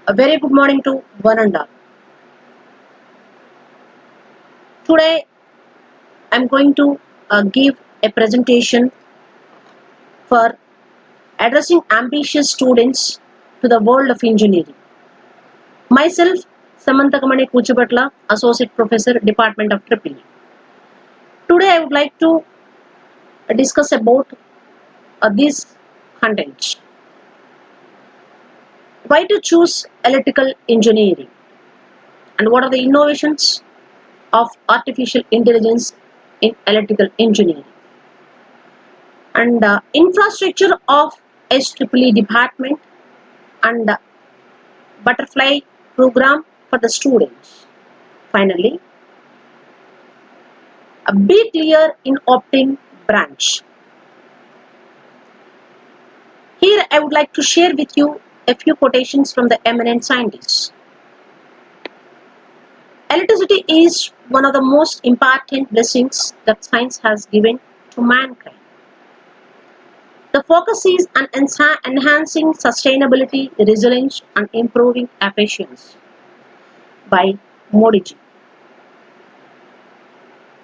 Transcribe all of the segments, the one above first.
A very good morning to one and all. Today I am going to give a presentation for addressing ambitious students to the world of engineering. Myself, Samantakamani Kuchabatla, Associate Professor, Department of EEE. Today I would like to discuss about these contents. Why to choose electrical engineering and what are the innovations of artificial intelligence in electrical engineering. And infrastructure of SEEE department and butterfly program for the students. Finally, be clear in opting branch. Here I would like to share with you a few quotations from the eminent scientists. Electricity is one of the most important blessings that science has given to mankind. The focus is on enhancing sustainability, resilience, and improving efficiency by Modi ji.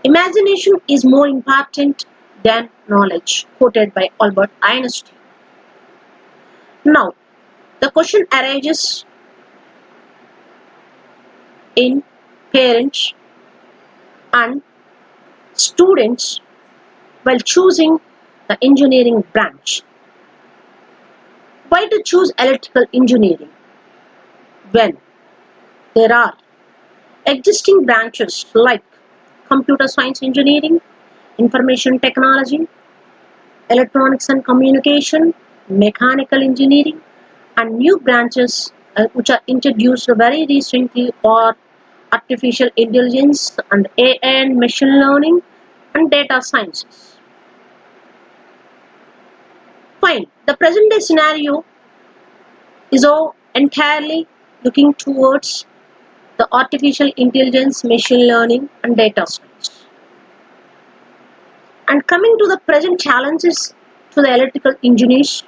Imagination is more important than knowledge, quoted by Albert Einstein. Now, the question arises in parents and students while choosing the engineering branch. Why to choose electrical engineering when there are existing branches like computer science engineering, information technology, electronics and communication, mechanical engineering, and new branches which are introduced very recently are artificial intelligence and AI and machine learning and data sciences. Fine, the present day scenario is all entirely looking towards the artificial intelligence, machine learning, and data science. And coming to the present challenges to the electrical engineers,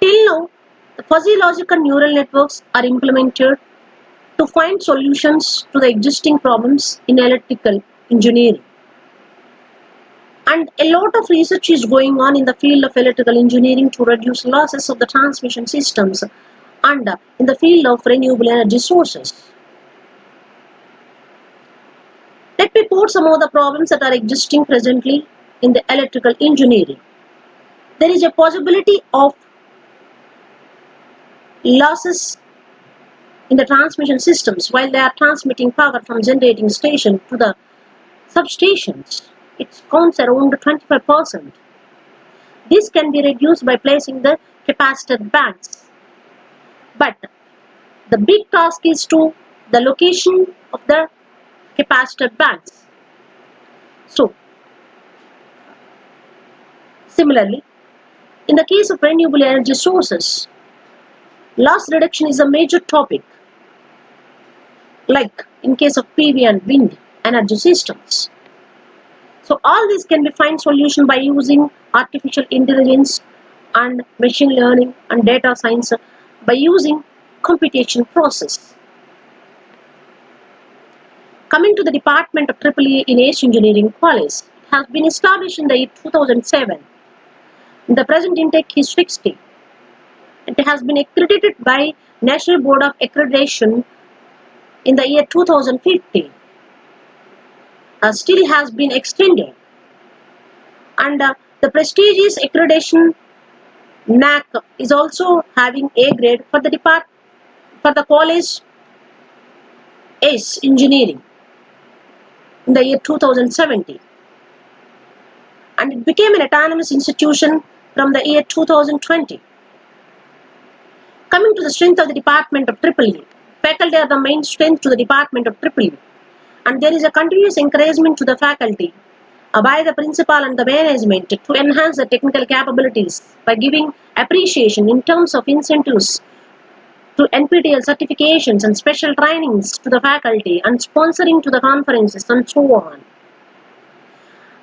till now, the fuzzy logic and neural networks are implemented to find solutions to the existing problems in electrical engineering. And a lot of research is going on in the field of electrical engineering to reduce losses of the transmission systems and in the field of renewable energy sources. Let me quote some of the problems that are existing presently in the electrical engineering. There is a possibility of losses in the transmission systems while they are transmitting power from generating station to the substations. It counts around 25%. This can be reduced by placing the capacitor banks. But the big task is to the location of the capacitor banks. So, similarly, in the case of renewable energy sources, loss reduction is a major topic, like in case of PV and wind energy systems. So all these can be find solution by using artificial intelligence and machine learning and data science by using computation process. Coming to the Department of EEE in ACE Engineering College, it has been established in the year 2007. The present intake is 60. It has been accredited by National Board of Accreditation in the year 2015. Still has been extended. And the prestigious accreditation NAC is also having A grade for the college ACE Engineering in the year 2017, and it became an autonomous institution from the year 2020. Coming to the strength of the Department of EEE, faculty are the main strength to the Department of EEE, and there is a continuous encouragement to the faculty by the principal and the management to enhance the technical capabilities by giving appreciation in terms of incentives to NPTEL certifications and special trainings to the faculty and sponsoring to the conferences and so on.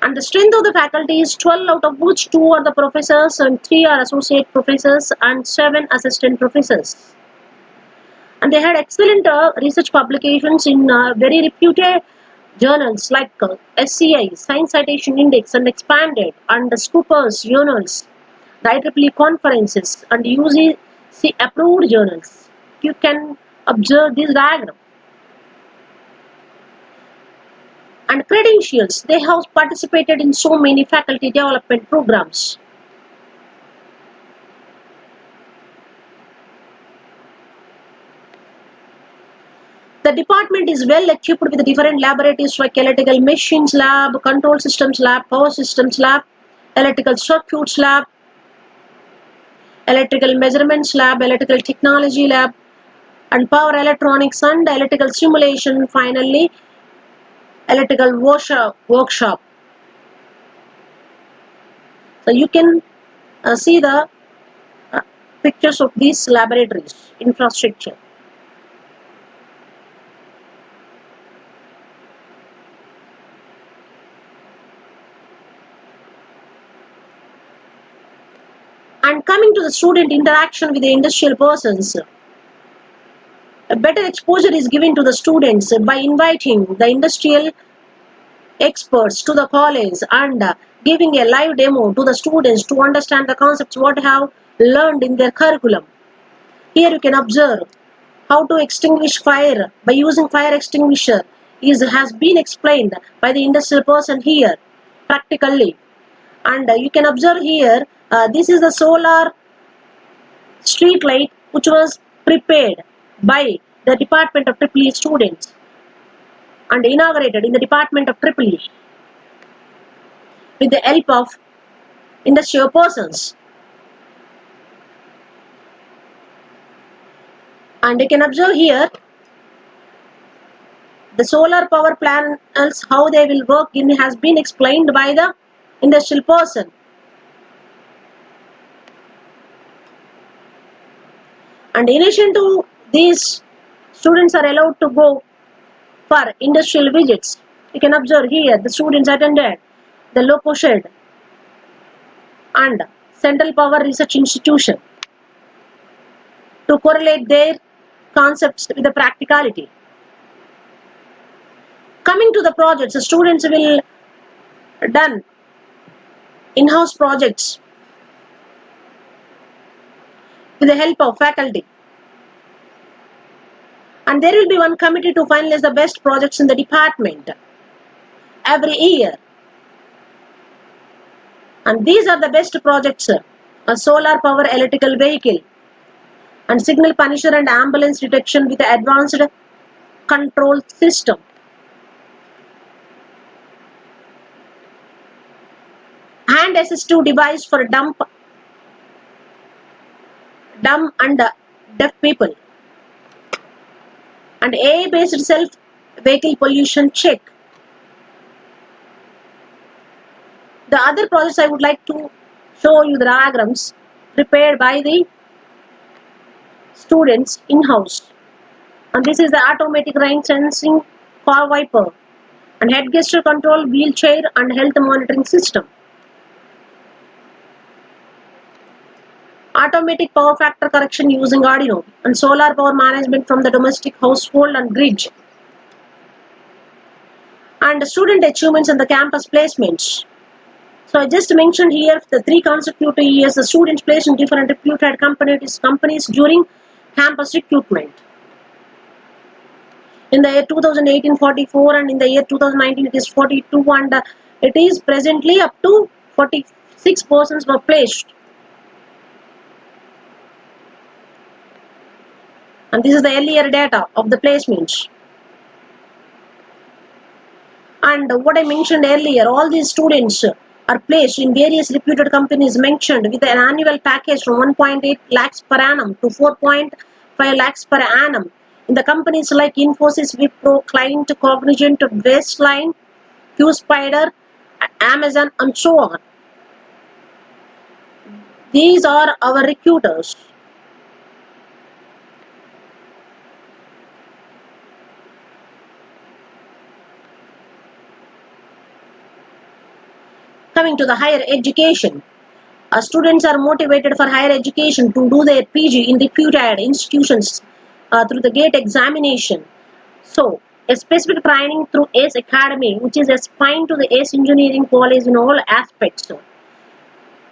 And the strength of the faculty is 12, out of which 2 are the professors and 3 are associate professors and 7 assistant professors. And they had excellent research publications in very reputed journals like SCI, Science Citation Index, and Expanded, and the Scoopers journals, the IEEE conferences, and UGC approved journals. You can observe this diagram. And credentials, they have participated in so many faculty development programs. The department is well equipped with different laboratories like electrical machines lab, control systems lab, power systems lab, electrical circuits lab, electrical measurements lab, electrical technology lab, and power electronics and electrical simulation, finally electrical workshop. So you can see the uh, pictures of these laboratories infrastructure. And coming to the student interaction with the industrial persons, a better exposure is given to the students by inviting the industrial experts to the college and giving a live demo to the students to understand the concepts what have learned in their curriculum. Here you can observe how to extinguish fire by using fire extinguisher has been explained by the industrial person here practically. And you can observe here, this is the solar street light which was prepared by the Department of EEE students and inaugurated in the Department of EEE with the help of industrial persons. And you can observe here the solar power panels, how they will work has been explained by the industrial person. And in addition to these, students are allowed to go for industrial visits. You can observe here the students attended the Loco Shed and Central Power Research Institution to correlate their concepts with the practicality. Coming to the projects, the students will done in-house projects with the help of faculty. And there will be one committee to finalize the best projects in the department every year. And these are the best projects: a solar power electrical vehicle and signal punisher and ambulance detection with advanced control system. Hand assistive device for dumb and deaf people. And AI-based self-vehicle pollution check. The other projects I would like to show you the diagrams prepared by the students in-house. And this is the automatic rain sensing car wiper and head gesture control wheelchair and health monitoring system. Automatic power factor correction using Arduino and solar power management from the domestic household and grid. And student achievements and the campus placements. So I just mentioned here the 3 consecutive years the students placed in different reputed companies during campus recruitment. In the year 2018, 44, and in the year 2019 it is 42, and it is presently up to 46 persons were placed. And this is the earlier data of the placements. And what I mentioned earlier, all these students are placed in various reputed companies mentioned with an annual package from 1.8 lakhs per annum to 4.5 lakhs per annum. In the companies like Infosys, Wipro, Client, Cognizant, Westline, QSpider, Amazon, and so on. These are our recruiters. Coming to the higher education, students are motivated for higher education to do their PG in reputed institutions through the GATE examination. So, a specific training through ACE Academy, which is a spine to the ACE Engineering College in all aspects.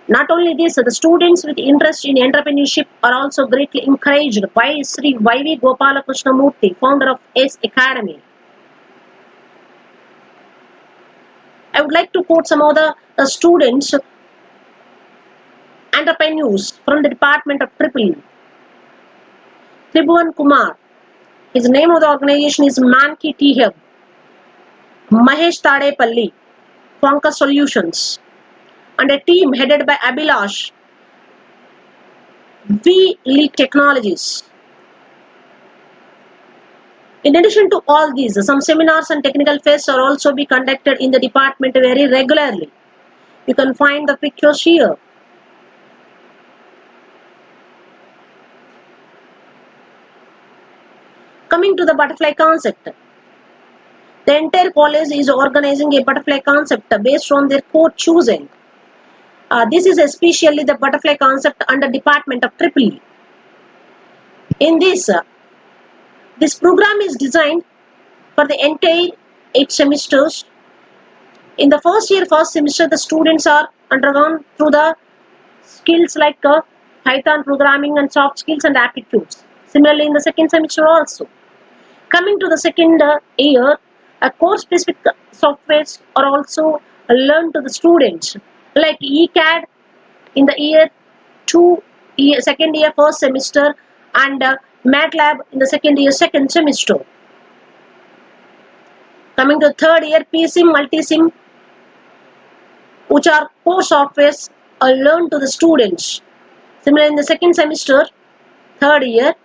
Not only this, the students with interest in entrepreneurship are also greatly encouraged by Sri Y.V. Gopalakrishna, founder of ACE Academy. I would like to quote some of the students, entrepreneurs from the Department of Triple E. Tribhuvan Kumar, his name of the organization is Manki Tea Hub. Mahesh Tadepalli, Fonka Solutions, and a team headed by Abhilash, V Leak Technologies. In addition to all these, some seminars and technical fairs are also be conducted in the department very regularly. You can find the pictures here. Coming to the butterfly concept, the entire college is organizing a butterfly concept based on their core choosing. This is especially the butterfly concept under Department of Triple E. In this program is designed for the entire 8 semesters. In the first year, first semester, the students are undergone through the skills like Python programming and soft skills and aptitudes. Similarly, in the second semester also. Coming to the second year, course-specific softwares are also learned to the students, like ECAD in the year 2, second year, first semester, and MATLAB in the second year, second semester. Coming to third year, PSIM, Multisim, which are core softwares, are learned to the students. Similarly, in the second semester, third year,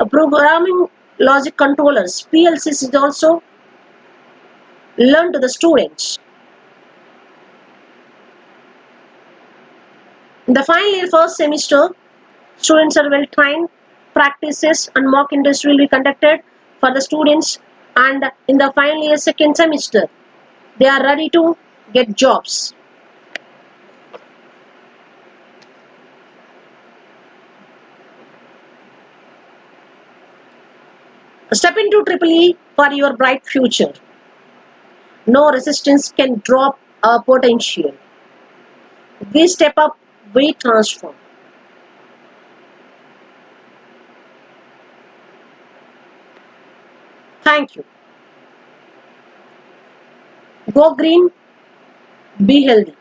programming logic controllers, PLCs, is also learned to the students. In the final year, first semester, students are well trained, practices and mock industry will be conducted for the students, and in the final year, second semester, they are ready to get jobs. Step into Triple E for your bright future. No resistance can drop our potential. We step up, we transform. Thank you. Go green, be healthy.